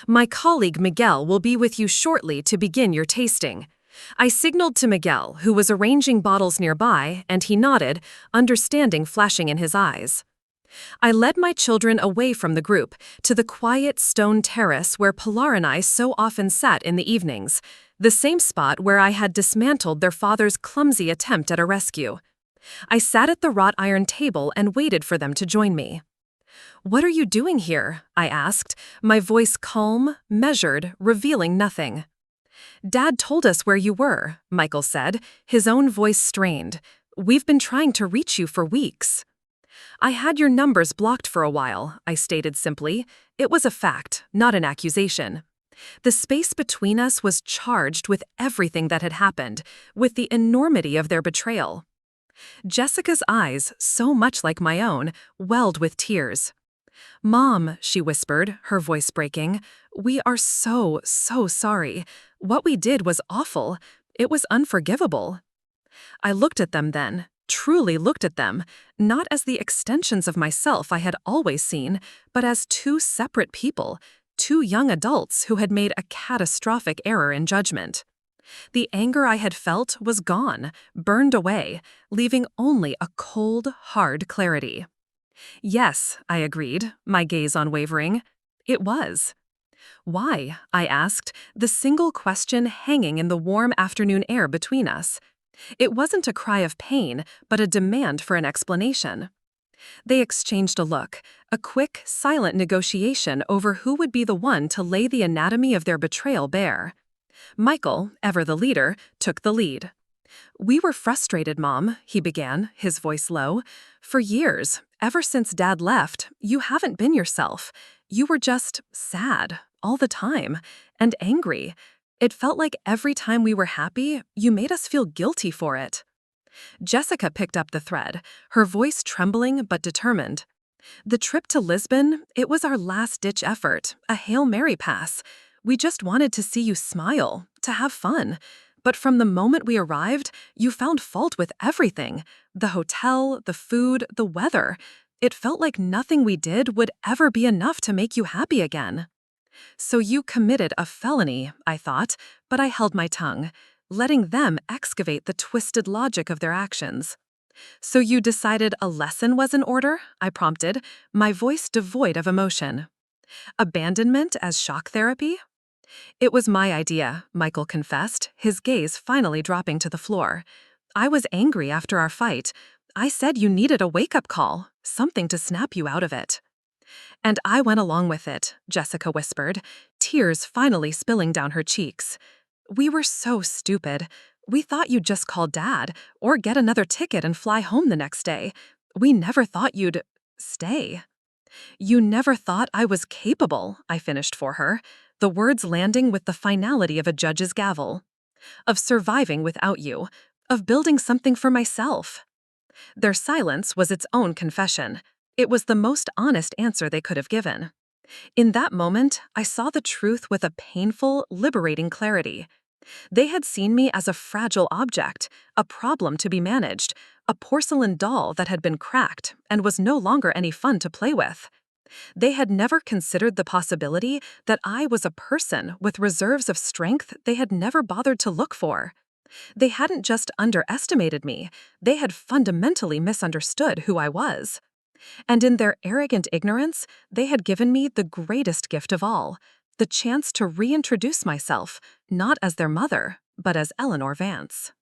"My colleague Miguel will be with you shortly to begin your tasting." I signaled to Miguel, who was arranging bottles nearby, and he nodded, understanding flashing in his eyes. I led my children away from the group, to the quiet stone terrace where Pilar and I so often sat in the evenings, the same spot where I had dismantled their father's clumsy attempt at a rescue. I sat at the wrought iron table and waited for them to join me. "What are you doing here?" I asked, my voice calm, measured, revealing nothing. "Dad told us where you were," Michael said, his own voice strained. "We've been trying to reach you for weeks." "I had your numbers blocked for a while," I stated simply. It was a fact, not an accusation. The space between us was charged with everything that had happened, with the enormity of their betrayal. Jessica's eyes, so much like my own, welled with tears. "Mom," she whispered, her voice breaking, "we are so sorry. What we did was awful. It was unforgivable." I looked at them then, truly looked at them, not as the extensions of myself I had always seen, but as two separate people, two young adults who had made a catastrophic error in judgment. The anger I had felt was gone, burned away, leaving only a cold, hard clarity. Yes, I agreed, my gaze unwavering. It was. Why? I asked, the single question hanging in the warm afternoon air between us. It wasn't a cry of pain, but a demand for an explanation. They exchanged a look, a quick, silent negotiation over who would be the one to lay the anatomy of their betrayal bare. Michael, ever the leader, took the lead. "We were frustrated, Mom," he began, his voice low. "For years, ever since Dad left, you haven't been yourself. You were just sad, all the time, and angry. It felt like every time we were happy, you made us feel guilty for it." Jessica picked up the thread, her voice trembling but determined. "The trip to Lisbon, it was our last-ditch effort, a Hail Mary pass. We just wanted to see you smile, to have fun. But from the moment we arrived, you found fault with everything. The hotel, the food, the weather. It felt like nothing we did would ever be enough to make you happy again." So you committed a felony, I thought, but I held my tongue, letting them excavate the twisted logic of their actions. "So you decided a lesson was in order?" I prompted, my voice devoid of emotion. "Abandonment as shock therapy?" "It was my idea," Michael confessed, his gaze finally dropping to the floor. "I was angry after our fight. I said you needed a wake-up call, something to snap you out of it." "And I went along with it," Jessica whispered, tears finally spilling down her cheeks. "We were so stupid. We thought you'd just call Dad, or get another ticket and fly home the next day. We never thought you'd stay." "You never thought I was capable," I finished for her, the words landing with the finality of a judge's gavel. "Of surviving without you, of building something for myself." Their silence was its own confession. It was the most honest answer they could have given. In that moment, I saw the truth with a painful, liberating clarity. They had seen me as a fragile object, a problem to be managed, a porcelain doll that had been cracked and was no longer any fun to play with. They had never considered the possibility that I was a person with reserves of strength they had never bothered to look for. They hadn't just underestimated me, they had fundamentally misunderstood who I was. And in their arrogant ignorance, they had given me the greatest gift of all, the chance to reintroduce myself, not as their mother, but as Eleanor Vance.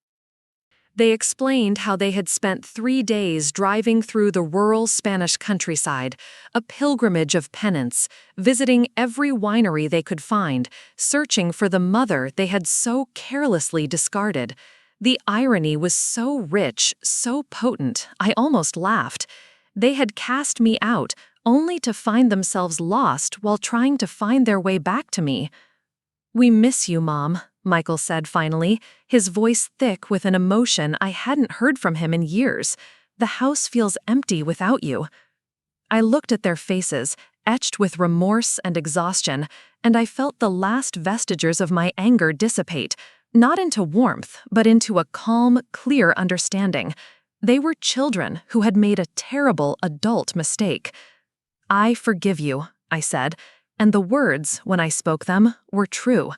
They explained how they had spent 3 days driving through the rural Spanish countryside, a pilgrimage of penance, visiting every winery they could find, searching for the mother they had so carelessly discarded. The irony was so rich, so potent, I almost laughed. They had cast me out, only to find themselves lost while trying to find their way back to me. "We miss you, Mom," Michael said finally, his voice thick with an emotion I hadn't heard from him in years. "The house feels empty without you." I looked at their faces, etched with remorse and exhaustion, and I felt the last vestiges of my anger dissipate, not into warmth, but into a calm, clear understanding. They were children who had made a terrible adult mistake. "I forgive you," I said, and the words, when I spoke them, were true.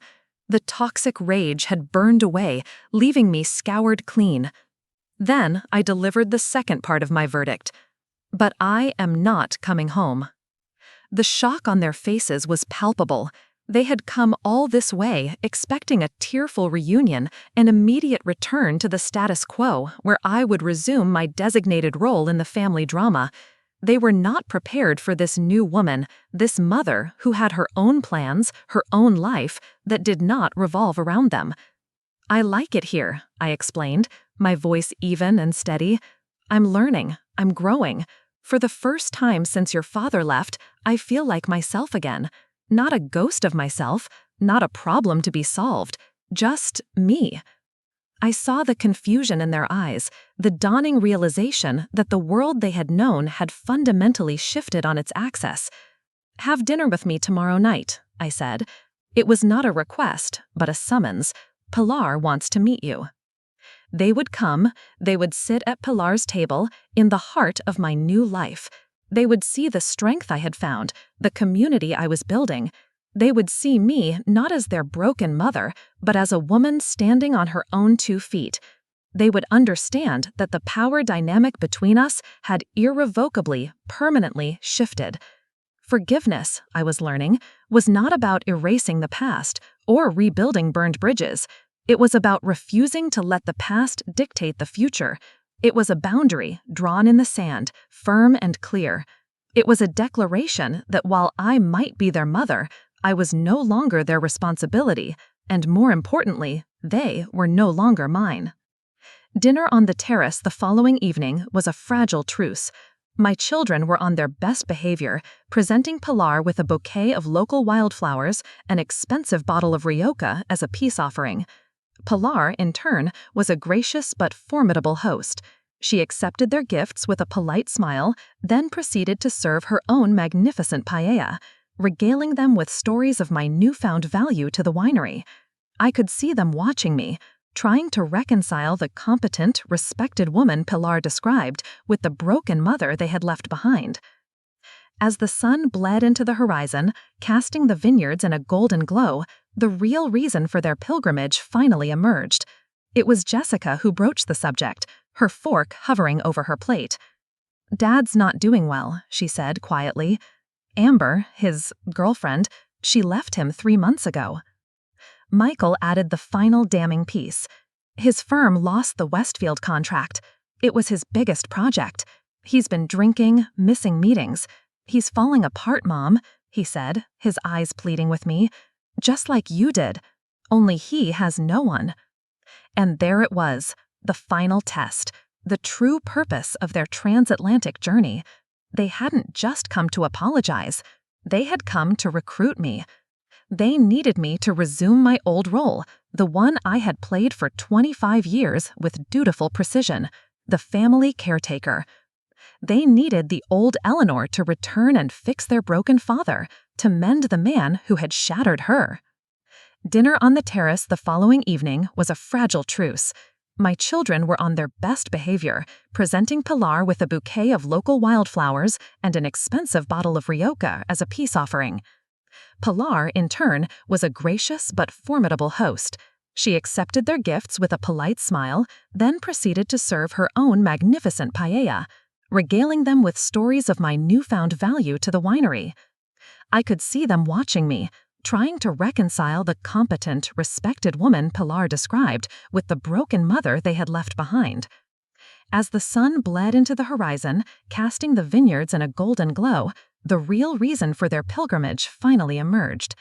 The toxic rage had burned away, leaving me scoured clean. Then I delivered the second part of my verdict. "But I am not coming home." The shock on their faces was palpable. They had come all this way, expecting a tearful reunion, an immediate return to the status quo, where I would resume my designated role in the family drama. They were not prepared for this new woman, this mother who had her own plans, her own life, that did not revolve around them. "I like it here," I explained, my voice even and steady. "I'm learning, I'm growing. For the first time since your father left, I feel like myself again. Not a ghost of myself, not a problem to be solved, just me." I saw the confusion in their eyes, the dawning realization that the world they had known had fundamentally shifted on its axis. "Have dinner with me tomorrow night," I said. It was not a request, but a summons. "Pilar wants to meet you." They would come, they would sit at Pilar's table, in the heart of my new life. They would see the strength I had found, the community I was building. They would see me not as their broken mother, but as a woman standing on her own 2 feet. They would understand that the power dynamic between us had irrevocably, permanently shifted. Forgiveness, I was learning, was not about erasing the past or rebuilding burned bridges. It was about refusing to let the past dictate the future. It was a boundary drawn in the sand, firm and clear. It was a declaration that while I might be their mother, I was no longer their responsibility, and more importantly, they were no longer mine. Dinner on the terrace the following evening was a fragile truce. My children were on their best behavior, presenting Pilar with a bouquet of local wildflowers, an expensive bottle of Rioja as a peace offering. Pilar, in turn, was a gracious but formidable host. She accepted their gifts with a polite smile, then proceeded to serve her own magnificent paella, regaling them with stories of my newfound value to the winery. I could see them watching me, trying to reconcile the competent, respected woman Pilar described with the broken mother they had left behind. As the sun bled into the horizon, casting the vineyards in a golden glow, the real reason for their pilgrimage finally emerged. It was Jessica who broached the subject, her fork hovering over her plate. "Dad's not doing well," she said quietly. "Amber, his girlfriend, she left him 3 months ago." Michael added the final damning piece. His firm lost the Westfield contract. It was his biggest project. "He's been drinking, missing meetings. He's falling apart, Mom," he said, his eyes pleading with me. "Just like you did. Only he has no one." And there it was, the final test, the true purpose of their transatlantic journey. They hadn't just come to apologize. They had come to recruit me. They needed me to resume my old role, the one I had played for 25 years with dutiful precision, the family caretaker. They needed the old Eleanor to return and fix their broken father, to mend the man who had shattered her. Dinner on the terrace the following evening was a fragile truce. My children were on their best behavior, presenting Pilar with a bouquet of local wildflowers and an expensive bottle of Rioja as a peace offering. Pilar, in turn, was a gracious but formidable host. She accepted their gifts with a polite smile, then proceeded to serve her own magnificent paella, regaling them with stories of my newfound value to the winery. I could see them watching me, trying to reconcile the competent, respected woman Pilar described with the broken mother they had left behind. As the sun bled into the horizon, casting the vineyards in a golden glow, the real reason for their pilgrimage finally emerged.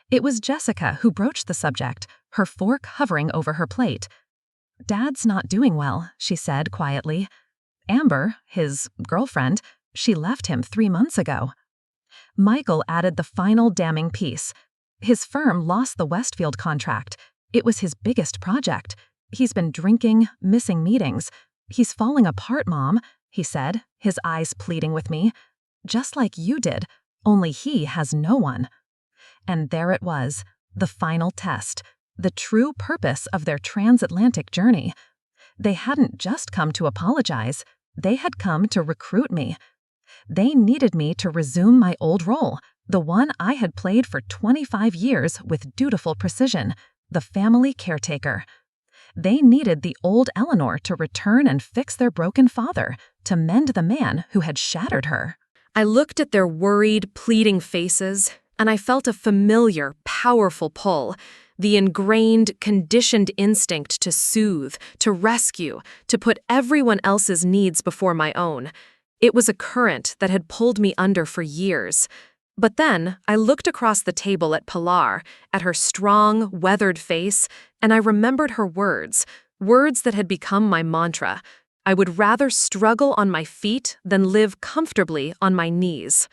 It was Jessica who broached the subject, her fork hovering over her plate. "Dad's not doing well," she said quietly. "Amber, his girlfriend, she left him 3 months ago." Michael added the final damning piece. His firm lost the Westfield contract. It was his biggest project. "He's been drinking, missing meetings. He's falling apart, Mom," he said, his eyes pleading with me. "Just like you did, only he has no one." And there it was, the final test, the true purpose of their transatlantic journey. They hadn't just come to apologize, they had come to recruit me. They needed me to resume my old role, the one I had played for 25 years with dutiful precision, the family caretaker. They needed the old Eleanor to return and fix their broken father, to mend the man who had shattered her. I looked at their worried, pleading faces, and I felt a familiar, powerful pull, the ingrained, conditioned instinct to soothe, to rescue, to put everyone else's needs before my own. It was a current that had pulled me under for years. But then I looked across the table at Pilar, at her strong, weathered face, and I remembered her words that had become my mantra. I would rather struggle on my feet than live comfortably on my knees.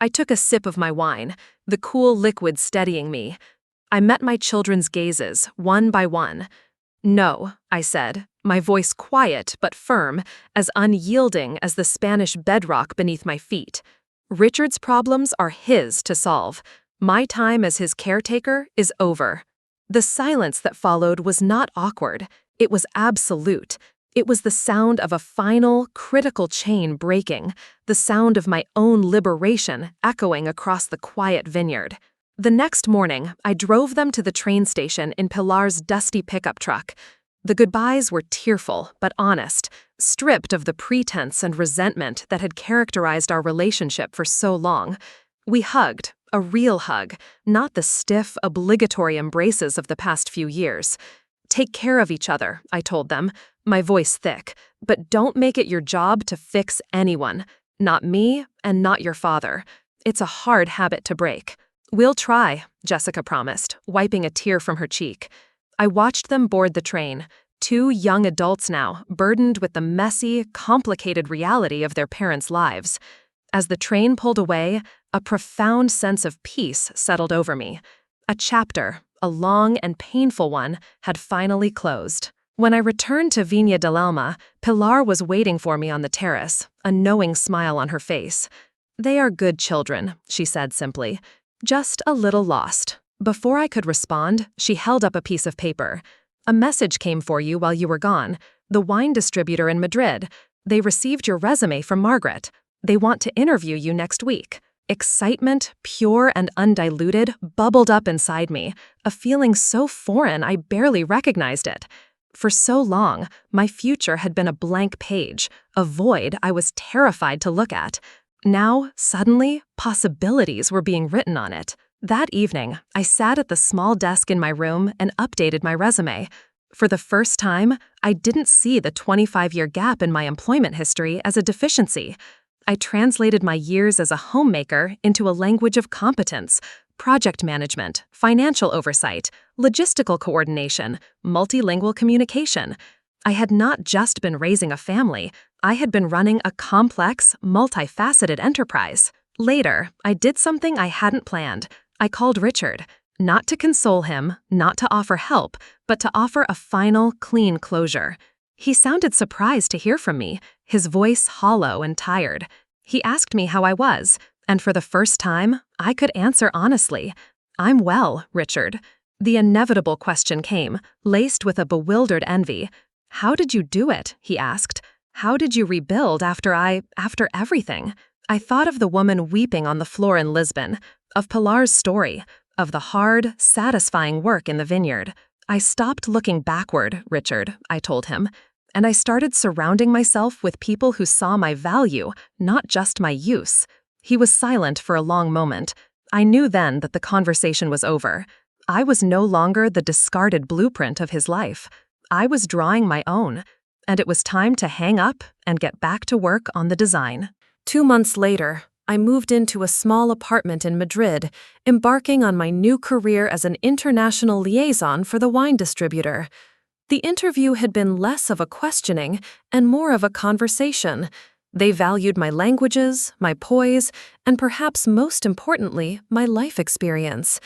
I took a sip of my wine, the cool liquid steadying me. I met my children's gazes, one by one. "No," I said, my voice quiet but firm, as unyielding as the Spanish bedrock beneath my feet. "Richard's problems are his to solve. My time as his caretaker is over." The silence that followed was not awkward. It was absolute. It was the sound of a final, critical chain breaking, the sound of my own liberation echoing across the quiet vineyard. The next morning, I drove them to the train station in Pilar's dusty pickup truck. The goodbyes were tearful but honest, stripped of the pretense and resentment that had characterized our relationship for so long. We hugged, a real hug, not the stiff, obligatory embraces of the past few years. "Take care of each other," I told them, my voice thick, "but don't make it your job to fix anyone. Not me, and not your father. It's a hard habit to break." "We'll try," Jessica promised, wiping a tear from her cheek. I watched them board the train, two young adults now, burdened with the messy, complicated reality of their parents' lives. As the train pulled away, a profound sense of peace settled over me. A chapter, a long and painful one, had finally closed. When I returned to Viña del Alma, Pilar was waiting for me on the terrace, a knowing smile on her face. "They are good children," she said simply. "Just a little lost." Before I could respond, she held up a piece of paper. "A message came for you while you were gone. The wine distributor in Madrid. They received your resume from Margaret. They want to interview you next week." Excitement, pure and undiluted, bubbled up inside me, a feeling so foreign I barely recognized it. For so long, my future had been a blank page, a void I was terrified to look at. Now, suddenly, possibilities were being written on it. That evening, I sat at the small desk in my room and updated my resume. For the first time, I didn't see the 25-year gap in my employment history as a deficiency. I translated my years as a homemaker into a language of competence: project management, financial oversight, logistical coordination, multilingual communication. I had not just been raising a family, I had been running a complex, multifaceted enterprise. Later, I did something I hadn't planned. I called Richard, not to console him, not to offer help, but to offer a final, clean closure. He sounded surprised to hear from me, his voice hollow and tired. He asked me how I was, and for the first time, I could answer honestly. "I'm well, Richard." The inevitable question came, laced with a bewildered envy. "How did you do it?" he asked. "How did you rebuild after everything?" I thought of the woman weeping on the floor in Lisbon, of Pilar's story, of the hard, satisfying work in the vineyard. "I stopped looking backward, Richard," I told him, "and I started surrounding myself with people who saw my value, not just my use." He was silent for a long moment. I knew then that the conversation was over. I was no longer the discarded blueprint of his life. I was drawing my own, and it was time to hang up and get back to work on the design. 2 months later, I moved into a small apartment in Madrid, embarking on my new career as an international liaison for the wine distributor. The interview had been less of a questioning and more of a conversation. They valued my languages, my poise, and perhaps most importantly, my life experience.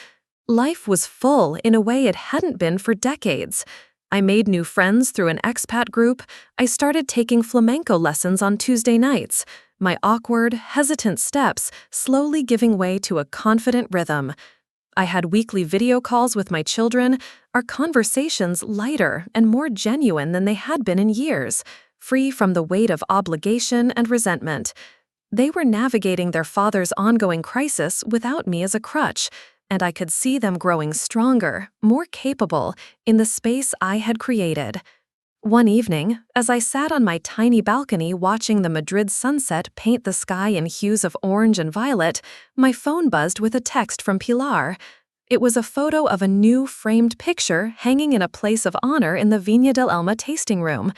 Life was full in a way it hadn't been for decades. I made new friends through an expat group. I started taking flamenco lessons on Tuesday nights, my awkward, hesitant steps slowly giving way to a confident rhythm. I had weekly video calls with my children, our conversations lighter and more genuine than they had been in years, free from the weight of obligation and resentment. They were navigating their father's ongoing crisis without me as a crutch, and I could see them growing stronger, more capable, in the space I had created. One evening, as I sat on my tiny balcony watching the Madrid sunset paint the sky in hues of orange and violet, my phone buzzed with a text from Pilar. It was a photo of a new framed picture hanging in a place of honor in the Viña del Alma tasting room.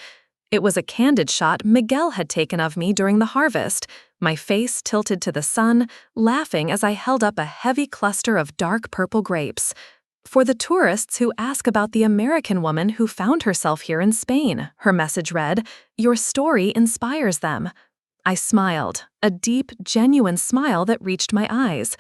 It was a candid shot Miguel had taken of me during the harvest, my face tilted to the sun, laughing as I held up a heavy cluster of dark purple grapes. "For the tourists who ask about the American woman who found herself here in Spain," her message read, "your story inspires them." I smiled, a deep, genuine smile that reached my eyes.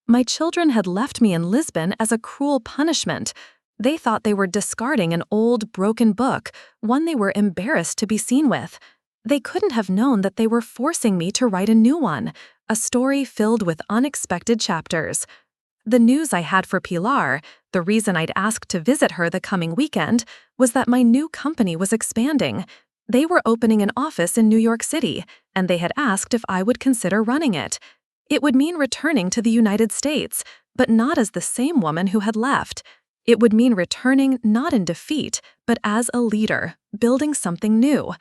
My children had left me in Lisbon as a cruel punishment. They thought they were discarding an old, broken book, one they were embarrassed to be seen with. They couldn't have known that they were forcing me to write a new one, a story filled with unexpected chapters. The news I had for Pilar, the reason I'd asked to visit her the coming weekend, was that my new company was expanding. They were opening an office in New York City, and they had asked if I would consider running it. It would mean returning to the United States, but not as the same woman who had left. It would mean returning not in defeat, but as a leader, building something new.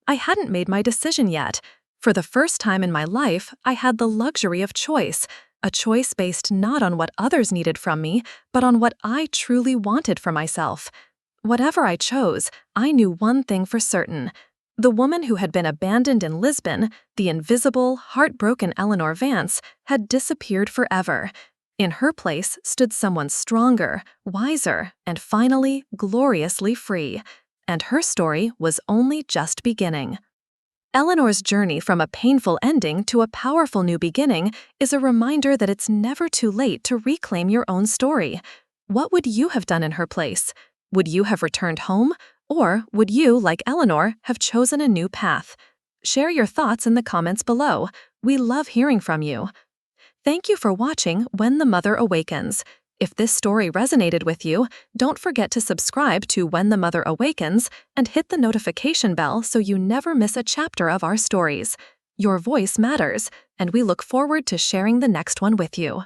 I hadn't made my decision yet. For the first time in my life, I had the luxury of choice, a choice based not on what others needed from me, but on what I truly wanted for myself. Whatever I chose, I knew one thing for certain. The woman who had been abandoned in Lisbon, the invisible, heartbroken Eleanor Vance, had disappeared forever. In her place stood someone stronger, wiser, and finally gloriously free. And her story was only just beginning. Eleanor's journey from a painful ending to a powerful new beginning is a reminder that it's never too late to reclaim your own story. What would you have done in her place? Would you have returned home? Or would you, like Eleanor, have chosen a new path? Share your thoughts in the comments below. We love hearing from you. Thank you for watching When the Mother Awakens. If this story resonated with you, don't forget to subscribe to When the Mother Awakens and hit the notification bell so you never miss a chapter of our stories. Your voice matters, and we look forward to sharing the next one with you.